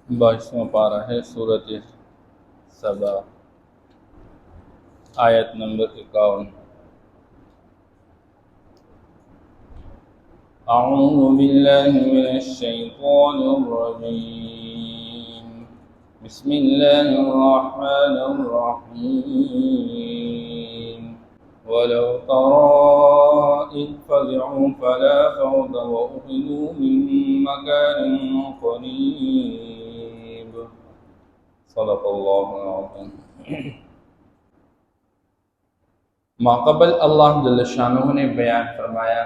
22واں پارہ ہے سورۃ سبا، آیت نمبر 51۔ اعوذ باللہ من الشیطان الرجیم، بسم اللہ الرحمن الرحیم۔ وَلَوْ تَرَىٰ إِذْ فَزِعُوا فَلَا فَوْتَ وَأُخِذُوا مِن مَّكَانٍ قَرِيبٍ۔ صدق اللہ العظیم۔ ماقبل اللہ جل شانہ نے بیان فرمایا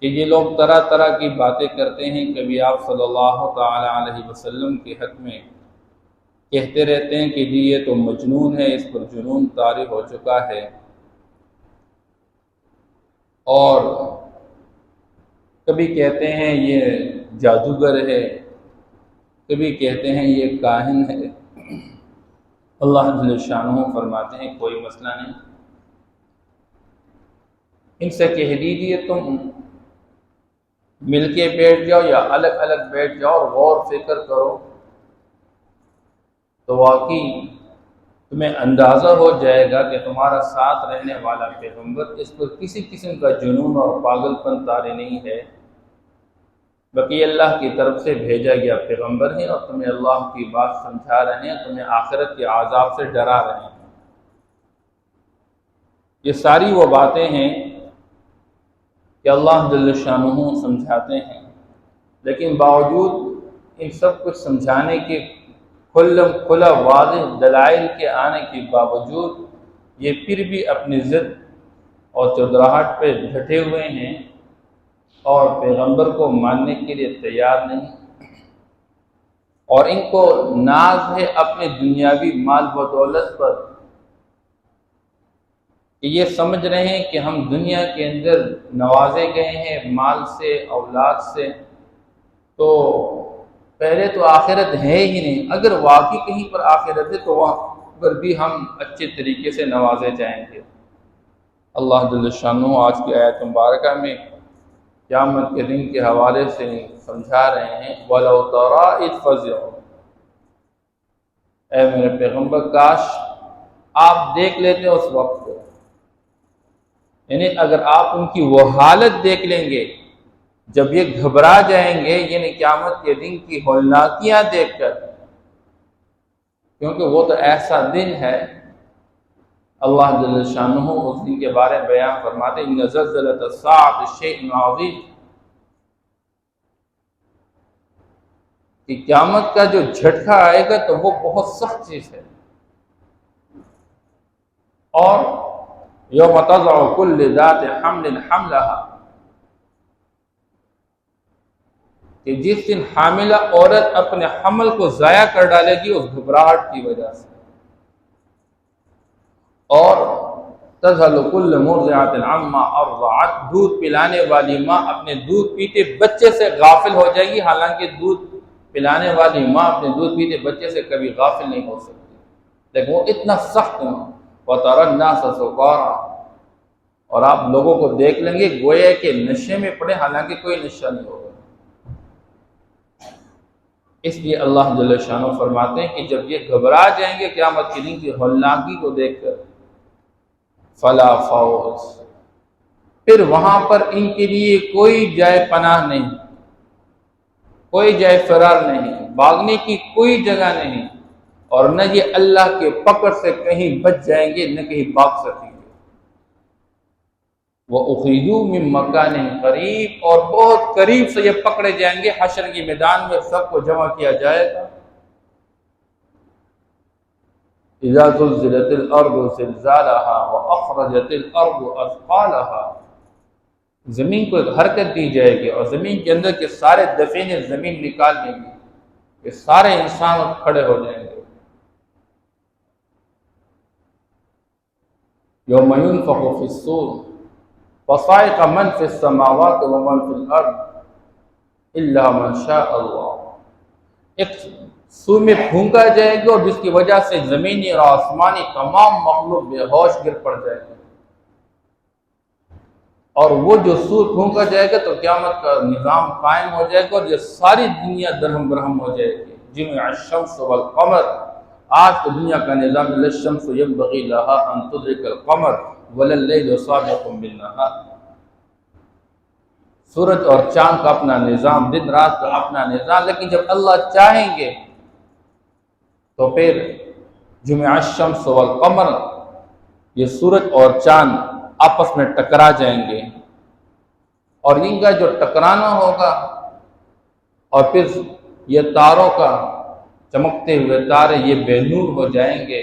کہ یہ لوگ طرح طرح کی باتیں کرتے ہیں، کبھی آپ صلی اللہ تعالی علیہ وسلم کے حق میں کہتے رہتے ہیں کہ جی یہ تو مجنون ہے، اس پر جنون طاری ہو چکا ہے، اور کبھی کہتے ہیں یہ جادوگر ہے، کبھی کہتے ہیں یہ کاہن ہے۔ اللہ جل شانہ فرماتے ہیں کوئی مسئلہ نہیں، ان سے کہہ دیجیے تم مل کے بیٹھ جاؤ یا الگ الگ بیٹھ جاؤ اور غور فکر کرو تو واقعی تمہیں اندازہ ہو جائے گا کہ تمہارا ساتھ رہنے والا پیغمبر اس پر کسی قسم کا جنون اور پاگل پن طاری نہیں ہے، بلکہ اللہ کی طرف سے بھیجا گیا پیغمبر ہے اور تمہیں اللہ کی بات سمجھا رہے ہیں، تمہیں آخرت کے عذاب سے ڈرا رہے ہیں۔ یہ ساری وہ باتیں ہیں کہ اللہ جل شانہ سمجھاتے ہیں، لیکن باوجود ان سب کچھ سمجھانے کے کھلا واضح دلائل کے آنے کے باوجود یہ پھر بھی اپنی ضد اور چودراہٹ پہ ڈٹے ہوئے ہیں اور پیغمبر کو ماننے کے لیے تیار نہیں، اور ان کو ناز ہے اپنے دنیاوی مال و دولت پر کہ یہ سمجھ رہے ہیں کہ ہم دنیا کے اندر نوازے گئے ہیں مال سے، اولاد سے، تو پہلے تو آخرت ہے ہی نہیں، اگر واقعی کہیں پر آخرت ہے تو وہاں پر بھی ہم اچھے طریقے سے نوازے جائیں گے۔ اللہ جل شانہ آج کی آیت مبارکہ میں قیامت کے دن کے حوالے سے سمجھا رہے ہیں وَلَوْ تَرَىٰ إِذْ فَزِعُوا، اے میرے پیغمبر کاش آپ دیکھ لیتے اس وقت کو، یعنی اگر آپ ان کی وہ حالت دیکھ لیں گے جب یہ گھبرا جائیں گے، یعنی قیامت کے دن کی ہولناکیاں دیکھ کر، کیونکہ وہ تو ایسا دن ہے، اللہ جل شانہ اس دن کے بارے میں بیان فرماتے ہیں إِنَّ زَلْزَلَةَ السَّاعَةِ شَيْءٌ عَظِيمٌ، کہ قیامت کا جو جھٹکا آئے گا تو وہ بہت سخت چیز ہے۔ اور یوم تضع کل ذات حمل حملها، کہ جس دن حاملہ عورت اپنے حمل کو ضائع کر ڈالے گی اس گھبراہٹ کی وجہ سے، اور تذہل کل مرضعۃ عما ارضعت، دودھ پلانے والی ماں اپنے دودھ پیتے بچے سے غافل ہو جائے گی، حالانکہ دودھ پلانے والی ماں اپنے دودھ پیتے بچے سے کبھی غافل نہیں ہو سکتی، لیکن وہ اتنا سخت ہے۔ وَتَرَى النَّاسَ سُكَارَىٰ، اور آپ لوگوں کو دیکھ لیں گے گویا کہ نشے میں پڑے، حالانکہ کوئی نشہ نہیں ہوگا۔ اس لیے اللہ جل شانہ فرماتے ہیں کہ جب یہ گھبرا جائیں گے قیامت کے دن کی ہولناکی کو دیکھ کر، فلا فوز، پھر وہاں پر ان کے لیے کوئی جائے پناہ نہیں، کوئی جائے فرار نہیں، بھاگنے کی کوئی جگہ نہیں، اور نہ یہ اللہ کے پکڑ سے کہیں بچ جائیں گے، نہ کہیں بھاگ سکیں گے۔ وَأُخِذُوا مِن مَّكَانٍ قَرِيبٍ، اور بہت قریب سے یہ پکڑے جائیں گے، حشر کے میدان میں سب کو جمع کیا جائے گا۔ إِذَا زُلْزِلَتِ الْأَرْضُ زِلْزَالَهَا وَأَخْرَجَتِ الْأَرْضُ أَثْقَالَهَا، زمین کو حرکت دی جائے گی اور زمین کے اندر کے سارے دفینے زمین نکال دیں گی، کہ سارے انسان کھڑے ہو جائیں گے۔ يَوْمَ يُنفَخُ فِي الصُّورِ فَصَعِقَ مَنْ فِي السَّمَاوَاتِ وَمَنْ فِي الْأَرْضِ إِلَّا مَنْ شَاءَ اللَّهُ، ایک سور میں پھونکا جائے گا اور جس کی وجہ سے زمینی اور آسمانی تمام مخلوق بے ہوش گر پڑ جائے گا۔ اور وہ جو سور پھونکا جائے گا تو قیامت کا نظام قائم ہو جائے گا اور یہ ساری دنیا درہم برہم ہو جائے گی۔ جمع الشمس والقمر، آج تو دنیا کا نظام للشمس ينبغي لها ان تدرك القمر ولا الليل سابق بالنهار، سورج اور چاند کا اپنا نظام، دن رات کا اپنا نظام، لیکن جب اللہ چاہیں گے تو پھر جمع الشمس والقمر، یہ سورج اور چاند آپس میں ٹکرا جائیں گے اور ان کا جو ٹکرانا ہوگا اور پھر یہ تاروں کا چمکتے ہوئے تارے یہ بے نور ہو جائیں گے۔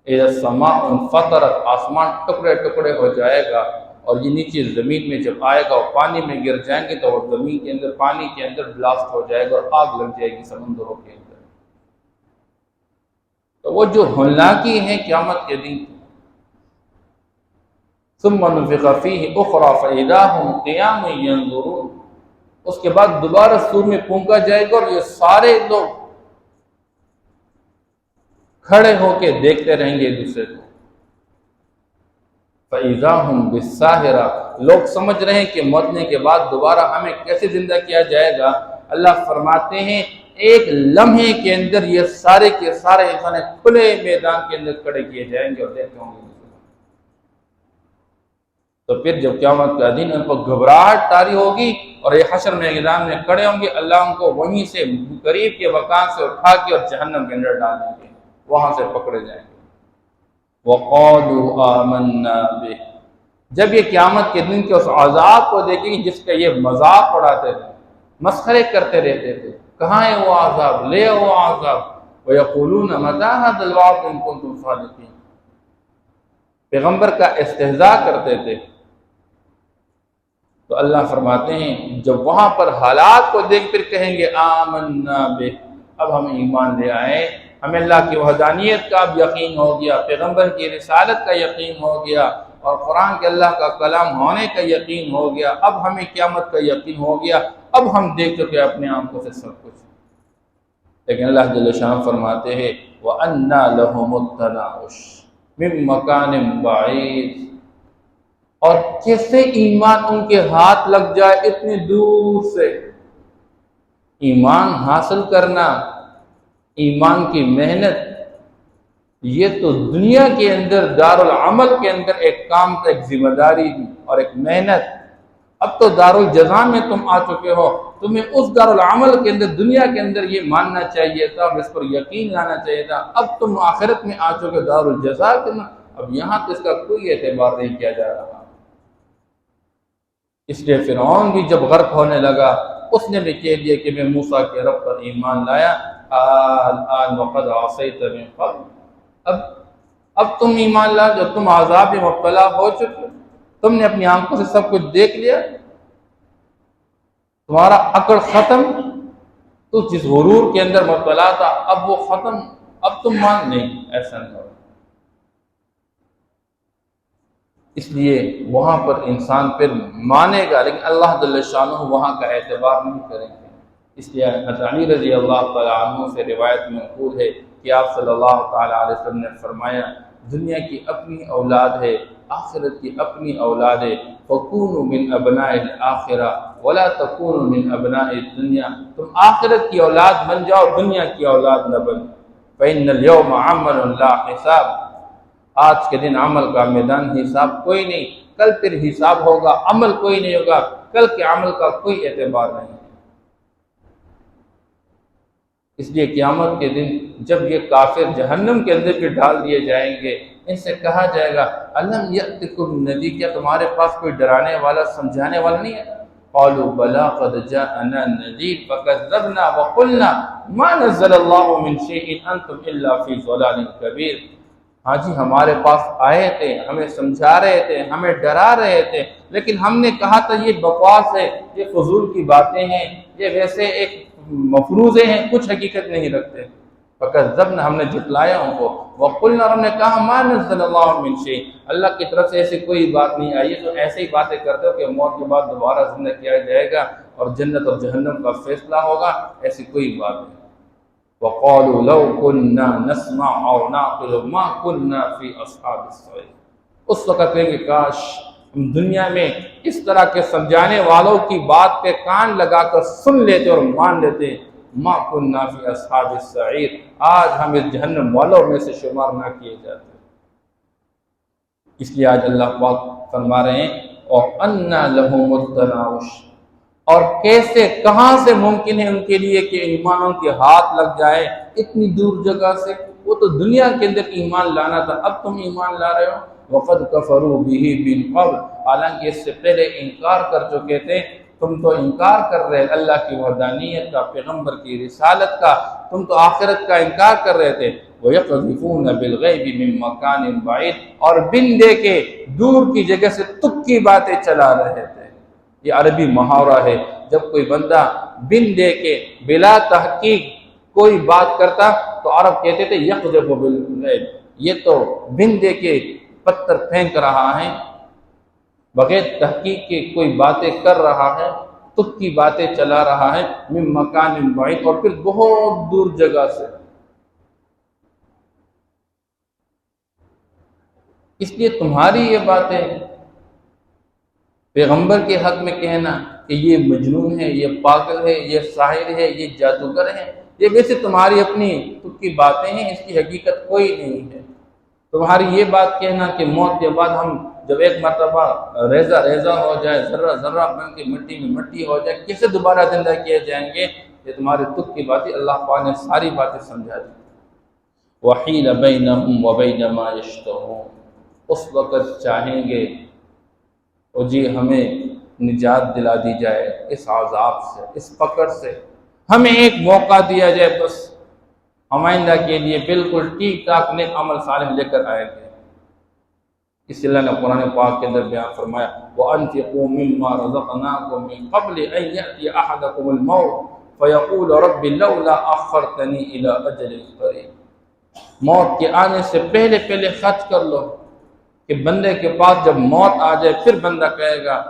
اذا السماء انفطرت، آسمان ٹکڑے ٹکڑے ہو جائے گا اور یہ نیچے زمین میں جب آئے گا اور پانی میں گر جائیں گے تو وہ زمین کے اندر پانی کے اندر بلاسٹ ہو جائے گا اور آگ لگ جائے گی سمندروں کے اندر۔ تو وہ جو ہولناکی ہیں قیامت کے دن، ثم نفخ فیہ اخری فاذا هم قیام ینظرون، اس کے بعد دوبارہ سور میں پھونکا جائے گا اور یہ سارے لوگ کھڑے ہو کے دیکھتے رہیں گے ایک دوسرے کو۔ فاذا هم بالساہرہ، لوگ سمجھ رہے ہیں کہ مرنے کے بعد دوبارہ ہمیں کیسے زندہ کیا جائے گا۔ اللہ فرماتے ہیں ایک لمحے کے اندر یہ سارے کے سارے انسان کھلے میدان کے اندر کھڑے کیے جائیں گے اور دیکھتے ہوں گے۔ تو پھر جب قیامت کا دن ان کو گھبراہٹ طاری ہوگی اور یہ حشر میدان میں کھڑے ہوں گے، اللہ ان کو وہیں سے قریب کے مکان سے اٹھا کے اور جہنم کے اندر ڈال دیں گے، وہاں سے پکڑے جائیں گے۔ وَقَالُوا آمَنَّا بِهِ، جب یہ قیامت کے دن کے اس عذاب کو دیکھیں گے جس کا یہ مذاق اڑاتے تھے، مسخرے کرتے رہتے تھے، کہاں ہے وہ عذاب، لے وہ عذاب، وَيَقُولُونَ مَتَىٰ هَٰذَا الْوَعْدُ إِن كُنتُمْ صَادِقِينَ، پیغمبر کا استہزاء کرتے تھے۔ تو اللہ فرماتے ہیں جب وہاں پر حالات کو دیکھ پھر کہیں گے آمنا بہ، اب ہم ایمان لے آئے، ہمیں اللہ کی وحدانیت کا اب یقین ہو گیا، پیغمبر کی رسالت کا یقین ہو گیا اور قرآن کے اللہ کا کلام ہونے کا یقین ہو گیا، اب ہمیں قیامت کا یقین ہو گیا، اب ہم دیکھ چکے اپنے آنکھوں سے سب کچھ۔ لیکن اللہ جل شانہ فرماتے ہیں وَأَنَّا لَهُمُ التَّنَاعُشُ مِن مَّكَانٍ بَعِيدٍ، اور کیسے ایمان ان کے ہاتھ لگ جائے اتنی دور سے۔ ایمان حاصل کرنا، ایمان کی محنت، یہ تو دنیا کے اندر دارالعمل کے اندر ایک کام کا، ایک ذمہ داری تھی اور ایک محنت۔ اب تو دارالجزا میں تم آ چکے ہو، تمہیں اس دارالعمل کے اندر دنیا کے اندر یہ ماننا چاہیے تھا، اس پر یقین لانا چاہیے تھا۔ اب تم آخرت میں آ چکے دارالجزا کے اندر، اب یہاں تو اس کا کوئی اعتبار نہیں کیا جا رہا۔ اس لیے فرعون بھی جب غرق ہونے لگا اس نے بھی کہہ دیا کہ میں موسیٰ کے رب پر ایمان لایا، الآن وقد عصیت من قبل، اب تم ایمان لا جو تم عذاب میں مبتلا ہو چکے، تم نے اپنی آنکھوں سے سب کچھ دیکھ لیا، تمہارا عقل ختم، تو جس غرور کے اندر مبتلا تھا اب وہ ختم، اب تم مان نہیں، ایسا نہیں ہو۔ اس لیے وہاں پر انسان پھر مانے گا، لیکن اللہ جل شانہ وہاں کا اعتبار نہیں کریں گے۔ اس لیے حضرت علی رضی اللہ تعالیٰ عنہ سے روایت میں منقول ہے کہ آپ صلی اللہ تعالیٰ علیہ وسلم نے فرمایا دنیا کی اپنی اولاد ہے، آخرت کی اپنی اولاد ہے، فَكُونُوا مِنْ أَبْنَاءِ الْآخِرَةِ وَلَا تَكُونُوا مِنْ أَبْنَاءِ الدُّنْيَا، تم آخرت کی اولاد بن جاؤ، دنیا کی اولاد نہ بن۔ فَإِنَّ الْيَوْمَ عَمَلٌ لَا حِسَابٌ، آج کے دن عمل کا میدان، حساب کوئی نہیں، کل پھر حساب ہوگا، عمل کوئی نہیں ہوگا، کل کے عمل کا کوئی اعتبار نہیں۔ اس لیے قیامت کے دن جب یہ کافر جہنم کے اندر بھی ڈال دیے جائیں گے، ان سے کہا جائے گا الم یأتکم نذیر، کیا تمہارے پاس کوئی ڈرانے والا سمجھانے والا نہیں ہے؟ قالوا بلا قد جاءنا نذیر فکذبنا وقلنا ما نزل اللہ من شیء انتم الا فی ضلال کبیر، ہاں جی ہمارے پاس آئے تھے، ہمیں سمجھا رہے تھے، ہمیں ڈرا رہے تھے، لیکن ہم نے کہا تھا یہ بکواس ہے، یہ فضول کی باتیں ہیں، یہ ویسے ایک مفروضے ہیں، کچھ حقیقت نہیں رکھتے۔ فکذبنا، ہم نے جھٹلایا ان کو، وقلنا، ہم نے کہا ما نزل اللہ من شیء، اللہ کی طرف سے ایسی کوئی بات نہیں آئی، تو ایسے ہی باتیں کرتے ہو کہ موت کے بعد دوبارہ زندہ کیا جائے گا اور جنت اور جہنم کا فیصلہ ہوگا، ایسی کوئی بات نہیں۔ وَقَالُوا لَوْ كُنَّا نَسْمَعُ أَوْ نَعْقِلُ مَا كُنَّا فِي أَصْحَابِ السَّعِيرِ، اس وقت کہیں گے کاش ہم دنیا میں اس طرح کے سمجھانے والوں کی بات پہ کان لگا کر سن لیتے اور مان لیتے، ما کننا فی اصحاب السعیر، آج ہم اس جہنم والوں میں سے شمار نہ کیے جاتے۔ اس لیے آج اللہ پاک فرما رہے ہیں وَأَنَّا لَهُمُ التَّنَاوُشُ، اور کیسے کہاں سے ممکن ہے ان کے لیے کہ ایمان کے ہاتھ لگ جائے اتنی دور جگہ سے؟ وہ تو دنیا کے اندر ایمان لانا تھا، اب تم ایمان لا رہے ہو۔ وَقَدْ كَفَرُوا بِهِ مِنْ قَبْلُ، حالانکہ اس سے پہلے انکار کر چکے تھے، تم تو انکار کر رہے اللہ کی وحدانیت کا، پیغمبر کی رسالت کا، تم تو آخرت کا انکار کر رہے تھے۔ وَيَقْذِفُونَ بِالْغَيْبِ مِنْ مَكَانٍ بَعِيدٍ، اور بن دے کے دور کی جگہ سے تک کی باتیں چلا رہے تھے۔ یہ عربی محاورہ ہے، جب کوئی بندہ بن دے کے بلا تحقیق کوئی بات کرتا تو عرب کہتے تھے یقذف بالغیب، یہ تو بن دے کے پتھر پھینک رہا ہے، بغیر تحقیق کے کوئی باتیں کر رہا ہے، تک کی باتیں چلا رہا ہے، من مکان بعید، اور پھر بہت دور جگہ سے۔ اس لیے تمہاری یہ باتیں پیغمبر کے حق میں کہنا کہ یہ مجنون ہے، یہ پاگل ہے، یہ ساحر ہے، یہ جادوگر ہے، یہ ویسے تمہاری اپنی خود کی باتیں ہیں، اس کی حقیقت کوئی نہیں ہے۔ تمہاری یہ بات کہنا کہ موت کے بعد ہم جب ایک مرتبہ ریزہ ریزہ ہو جائے، ذرہ ذرہ بن کے مٹی میں مٹی ہو جائے، کیسے دوبارہ زندہ کیے جائیں گے، یہ تمہاری تک کی باتیں اللہ پاک نے ساری باتیں سمجھا دی۔ وَحِيلَ بَيْنَهُمْ وَبَيْنَ مَا يَشْتَهُونَ، اس وقت چاہیں گے اور جی ہمیں نجات دلا دی جائے اس عذاب سے، اس پکڑ سے، ہمیں ایک موقع دیا جائے، بس ہم آئندہ کے لیے بالکل ٹھیک ٹاک نیک عمل صالح لے کر آئے گے۔ اس لیے اللہ نے قرآن پاک کے اندر بیان فرمایا وَأَنفِقُوا مِمَّا رَزَقْنَاكُم مِّن قَبْلِ أَن يَأْتِيَ أَحَدَكُمُ الْمَوْتُ فَيَقُولُ رَبِّ لَوْلَا أَخَّرْتَنِي إِلَىٰ أَجَلٍ قَرِيبٍ، موت کے آنے سے پہلے پہلے خرچ کر لو، کہ بندے کے پاس جب موت آ جائے پھر بندہ کہے گا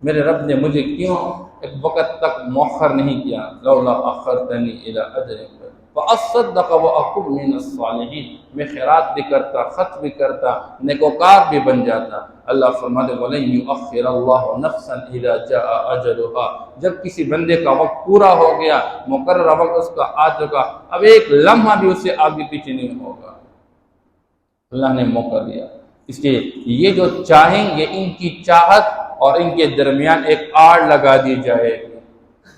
میرے رب نے مجھے کیوں ایک وقت تک مؤخر نہیں کیا، لولا اخرتنی الی اجل قریب فاصدق واکن من الصالحین، میں خیرات بھی کرتا، خرچ بھی کرتا، نیکوکار بھی بن جاتا۔ اللہ فرماتے ولن یؤخر اللہ نفسا اذا جاء اجلها، جب کسی بندے کا وقت پورا ہو گیا، مقررہ وقت اس کا آ چکا، اب ایک لمحہ بھی اسے آگے پیچھے نہیں ہوگا، اللہ نے موقع دیا۔ اس لیے یہ جو چاہیں گے ان کی چاہت اور ان کے درمیان ایک آڑ لگا دی جائے گی،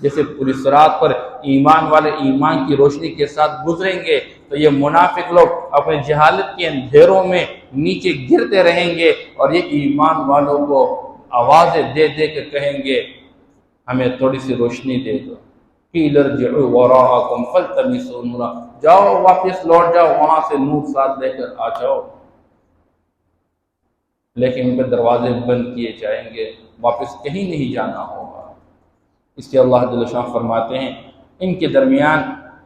جیسے پوری صراط پر ایمان والے ایمان کی روشنی کے ساتھ گزریں گے تو یہ منافق لوگ اپنے جہالت کے اندھیروں میں نیچے گرتے رہیں گے، اور یہ ایمان والوں کو آوازیں دے دے کے کہیں گے ہمیں تھوڑی سی روشنی دے دو، قیل ارجعوا وراءکم فالتمسوا نورا، جاؤ واپس لوٹ جاؤ، وہاں سے نور ساتھ لے کر آ جاؤ، لیکن ان کے دروازے بند کیے جائیں گے، واپس کہیں نہیں جانا ہوگا۔ اس لیے اللہ جل شان فرماتے ہیں ان کے درمیان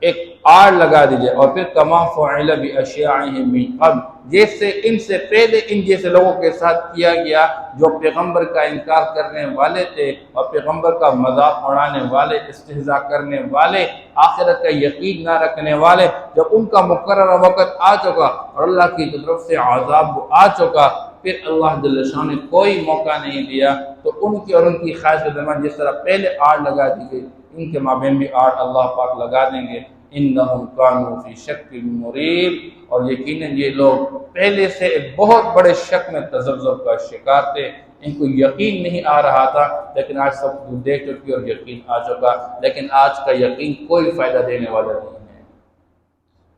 ایک آڑ لگا دیجئے، اور پھر کما فعل باشیاعہم من قبل، جیسے ان سے پہلے ان جیسے لوگوں کے ساتھ کیا گیا جو پیغمبر کا انکار کرنے والے تھے اور پیغمبر کا مذاق اڑانے والے، استہزاء کرنے والے، آخرت کا یقین نہ رکھنے والے، جب ان کا مقررہ وقت آ چکا اور اللہ کی طرف سے عذاب آ چکا، پھر اللہ جل شان نے کوئی موقع نہیں دیا، تو ان کی اور ان کی خواہش کے درمیان جس طرح پہلے آڑ لگا دی گئی، ان کے مابین بھی آڑ اللہ پاک لگا دیں گے۔ انہم کانوا فی شک مریب، اور یقیناً یہ لوگ پہلے سے ایک بہت بڑے شک میں تذبذب کا شکار تھے، ان کو یقین نہیں آ رہا تھا، لیکن آج سب کچھ دیکھ چکی اور یقین آ چکا، لیکن آج کا یقین کوئی فائدہ دینے والا نہیں ہے۔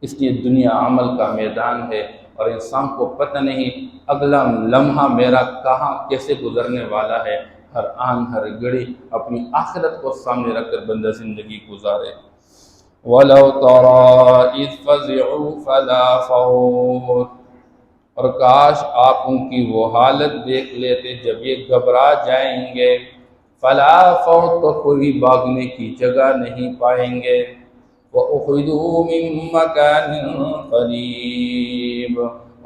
اس لیے دنیا عمل کا میدان ہے، اور انسان کو پتہ نہیں اگلا لمحہ میرا کہاں کیسے گزرنے والا ہے، ہر آن ہر گھڑی اپنی آخرت کو سامنے رکھ کر بندہ زندگی گزارے۔ وَلَوْ تَرَىٰ إِذْ فَزِعُوا فَلَا فَوْتَ، اور کاش آپ ان کی وہ حالت دیکھ لیتے جب یہ گھبرا جائیں گے، فَلَا فَوْتَ، تو کوئی بھاگنے کی جگہ نہیں پائیں گے، وَأُخِذُوا مِن مَّكَانٍ قَرِيبٍ،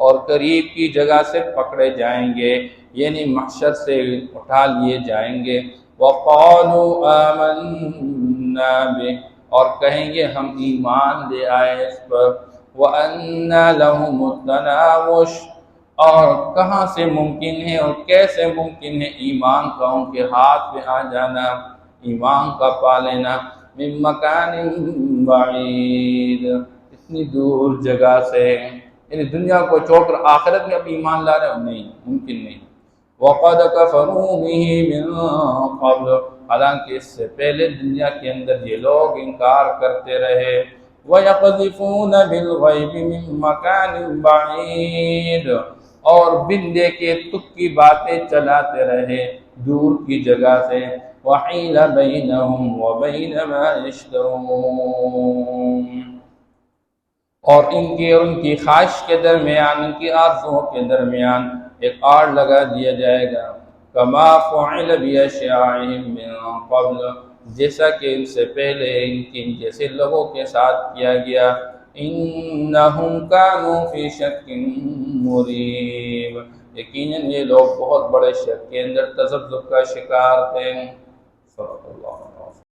اور قریب کی جگہ سے پکڑے جائیں گے، یعنی محشر سے اٹھا لیے جائیں گے، وَقَالُوا آمَنَّا بِهِ، اور کہیں گے ہم ایمان لے آئے اس پر، وَأَنَّىٰ لَهُمُ التَّنَاوُشُ، اور کہاں سے ممکن ہے اور کیسے ممکن ہے ایمان کا ان کے ہاتھ میں آ جانا، ایمان کا پا لینا، من مکان بعید، اتنی دور جگہ سے، یعنی دنیا کو چھوڑ کر آخرت میں اب ایمان لا رہے ہو، نہیں، ممکن نہیں۔ وَقَدْ كَفَرُوا بِهِ مِن قَبْلُ، حالانکہ اس سے پہلے دنیا کے اندر یہ لوگ انکار کرتے رہے۔ وَيَقْذِفُونَ بِالْغَيْبِ مِن مَّكَانٍ بَعِيدٍ، اور بن دیکھے تک کی باتیں چلاتے رہے دور کی جگہ سے۔ وَحِيلَ بَيْنَهُمْ وَبَيْنَ مَا يَشْتَهُونَ، اور ان کی خواہش کے درمیان، ان کی آرزوؤں کے درمیان ایک آڑ لگا دیا جائے گا۔ کما فعل بِأَشْيَاعِهِم مِّن قبل، جیسا کہ ان سے پہلے ان جیسے لوگوں کے ساتھ کیا گیا۔ انہم کانوا فی شک مریب، یقیناً یہ لوگ بہت بڑے شک کے اندر، تذبذب کا شکار تھے۔ صدق اللہ۔